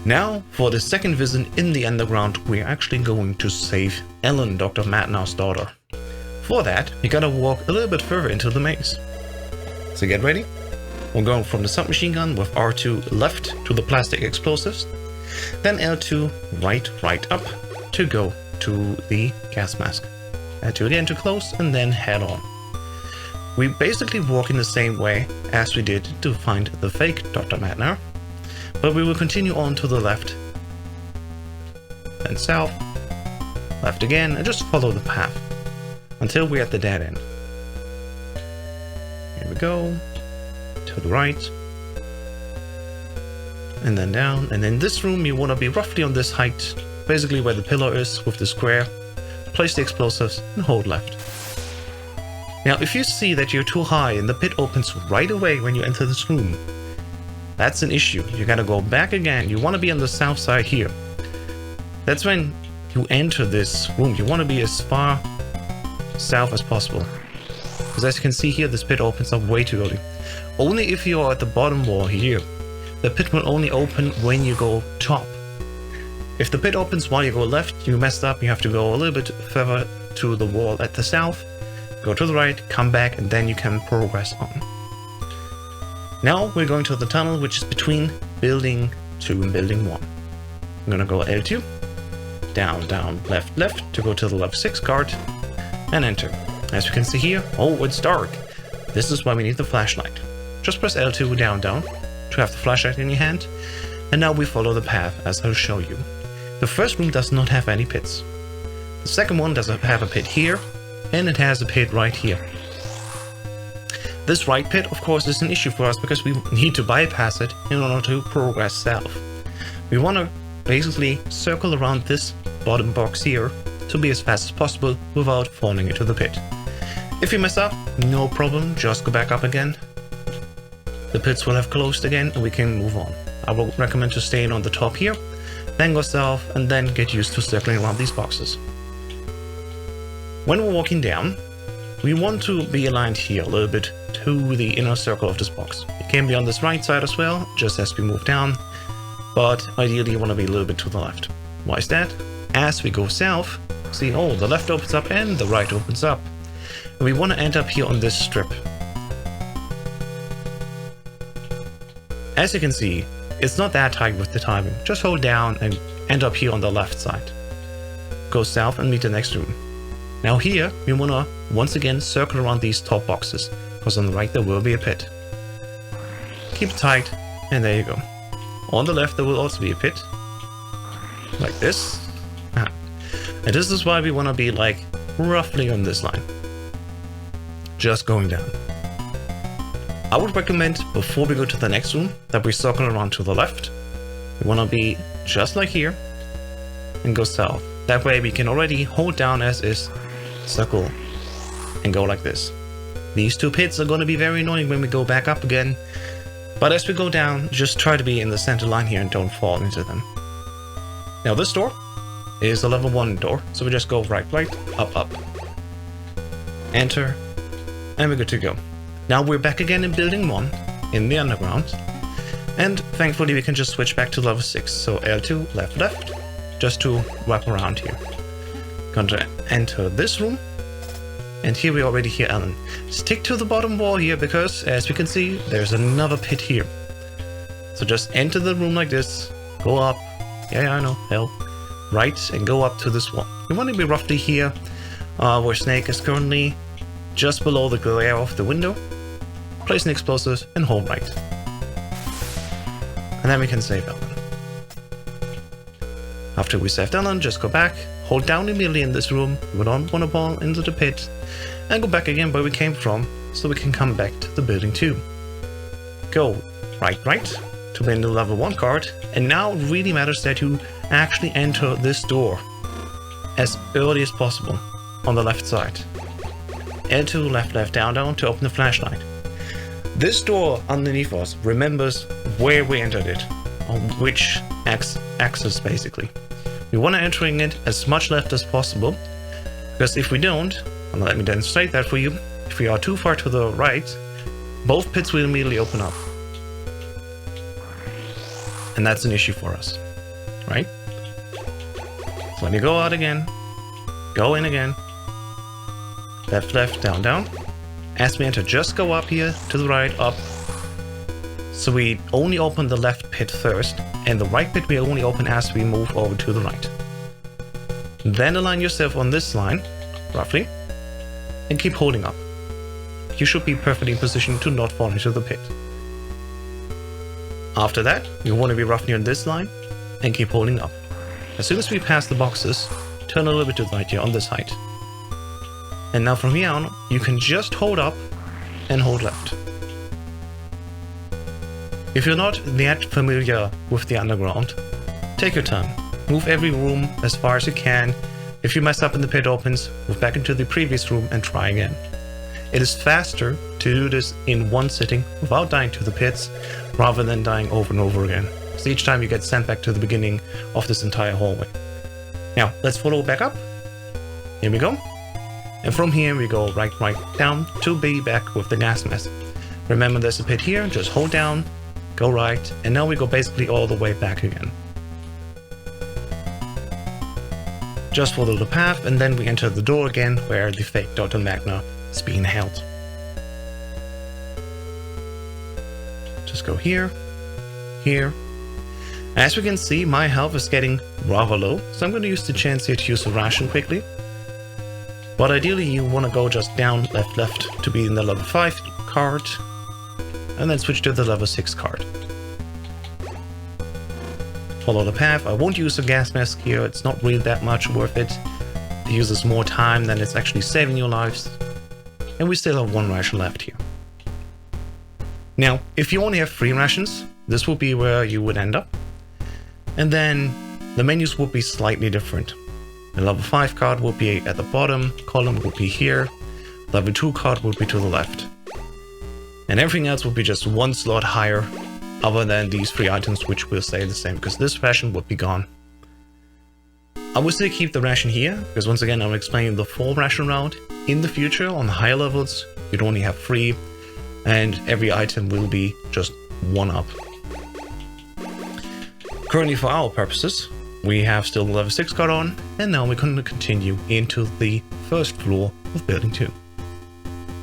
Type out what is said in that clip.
Now, for the second visit in the underground, we're actually going to save Ellen, Dr. Madnar's daughter. For that, we gotta walk a little bit further into the maze. So get ready. We're going from the submachine gun with R2 left to the plastic explosives, then L2 right up to go to the gas mask. L2 again to close and then head on. We basically walk in the same way as we did to find the fake Dr. Madnar, but we will continue on to the left, then south, left again, and just follow the path until we're at the dead end. Here we go, to the right, and then down, and in this room you want to be roughly on this height, basically where the pillar is with the square. Place the explosives and hold left. Now if you see that you're too high and the pit opens right away when you enter this room, that's an issue. You gotta go back again. You want to be on the south side here. That's when you enter this room. You want to be as far south as possible, because as you can see here, this pit opens up way too early. Only if you're at the bottom wall here. The pit will only open when you go top. If the pit opens while you go left, you messed up. You have to go a little bit further to the wall at the south, go to the right, come back, and then you can progress on. Now we're going to the tunnel, which is between building 2 and building 1. I'm gonna go L2, down, left to go to the level 6 card, and enter. As you can see here, oh, it's dark. This is why we need the flashlight. Just press L2 down to have the flashlight in your hand, and now we follow the path as I'll show you. The first room does not have any pits. The second one does have a pit here, and it has a pit right here. This right pit, of course, is an issue for us because we need to bypass it in order to progress south. We want to basically circle around this bottom box here to be as fast as possible without falling into the pit. If you mess up, no problem, just go back up again. The pits will have closed again and we can move on. I will recommend to stay on the top here, then go south, and then get used to circling around these boxes. When we're walking down, we want to be aligned here a little bit to the inner circle of this box. It can be on this right side as well, just as we move down, but ideally you want to be a little bit to the left. Why is that? As we go south, see, oh, the left opens up and the right opens up. And we want to end up here on this strip. As you can see, it's not that tight with the timing. Just hold down and end up here on the left side. Go south and meet the next room. Now here, we want to once again circle around these top boxes, because on the right there will be a pit. Keep it tight, and there you go. On the left there will also be a pit, like this. And this is why we want to be like roughly on this line, just going down. I would recommend before we go to the next room that we circle around to the left. We want to be just like here and go south. That way we can already hold down as is, circle, and go like this. These two pits are going to be very annoying when we go back up again, but as we go down, just try to be in the center line here and don't fall into them. Now this door is the level 1 door, so we just go right, up, enter, and we're good to go. Now we're back again in building 1 in the underground, and thankfully we can just switch back to level 6. So L2 left, just to wrap around here. Going to enter this room, and here we already hear Ellen. Stick to the bottom wall here because, as we can see, there's another pit here. So just enter the room like this, go up, yeah I know, hell, right, and go up to this wall. You want to be roughly here, where Snake is currently, just below the glare of the window. Place an explosive and hold right. And then we can save Ellen. After we saved Ellen, just go back, hold down immediately in this room. We don't want to fall into the pit, and go back again where we came from, so we can come back to the building 2. Go right to win the level 1 card, and now it really matters that you actually enter this door as early as possible on the left side. L2 left, down to open the flashlight. This door underneath us remembers where we entered it, on which axis basically. We want to entering it as much left as possible, because if we don't, and let me demonstrate that for you, if we are too far to the right, both pits will immediately open up. And that's an issue for us. right? So when you go out again, go in again, left, left, down, down. As we enter, just go up here, to the right, up. So we only open the left pit first, and the right pit we only open as we move over to the right. Then align yourself on this line, roughly, and keep holding up. You should be perfectly positioned to not fall into the pit. After that, you want to be roughly on this line, and keep holding up. As soon as we pass the boxes, turn a little bit to the right here on this height. And now from here on, you can just hold up and hold left. If you're not that familiar with the underground, take your time. Move every room as far as you can. If you mess up and the pit opens, move back into the previous room and try again. It is faster to do this in one sitting without dying to the pits, rather than dying over and over again. So each time you get sent back to the beginning of this entire hallway. Now, let's follow back up. Here we go. And from here we go right down to be back with the gas mask. Remember there's a pit here, just hold down, go right, and now we go basically all the way back again. Just follow the path, and then we enter the door again where the fake Dr. Madnar is being held. Just go here, here. As we can see, my health is getting rather low, so I'm going to use the chance here to use a ration quickly. But ideally you want to go just down, left, left to be in the level 5 card, and then switch to the level 6 card. Follow the path. I won't use a gas mask here, it's not really that much worth it. It uses more time than it's actually saving your lives. And we still have 1 ration left here. Now, if you only have 3 rations, this will be where you would end up. And then the menus would be slightly different. The level 5 card would be at the bottom, column would be here, level 2 card would be to the left. And everything else would be just 1 slot higher, other than these 3 items, which will stay the same, because this ration would be gone. I would still keep the ration here, because once again I'm explaining the full ration route. In the future, on the higher levels, you'd only have 3, and every item will be just 1 up. Currently, for our purposes, we have still the level 6 card on, and now we're going to continue into the first floor of building 2.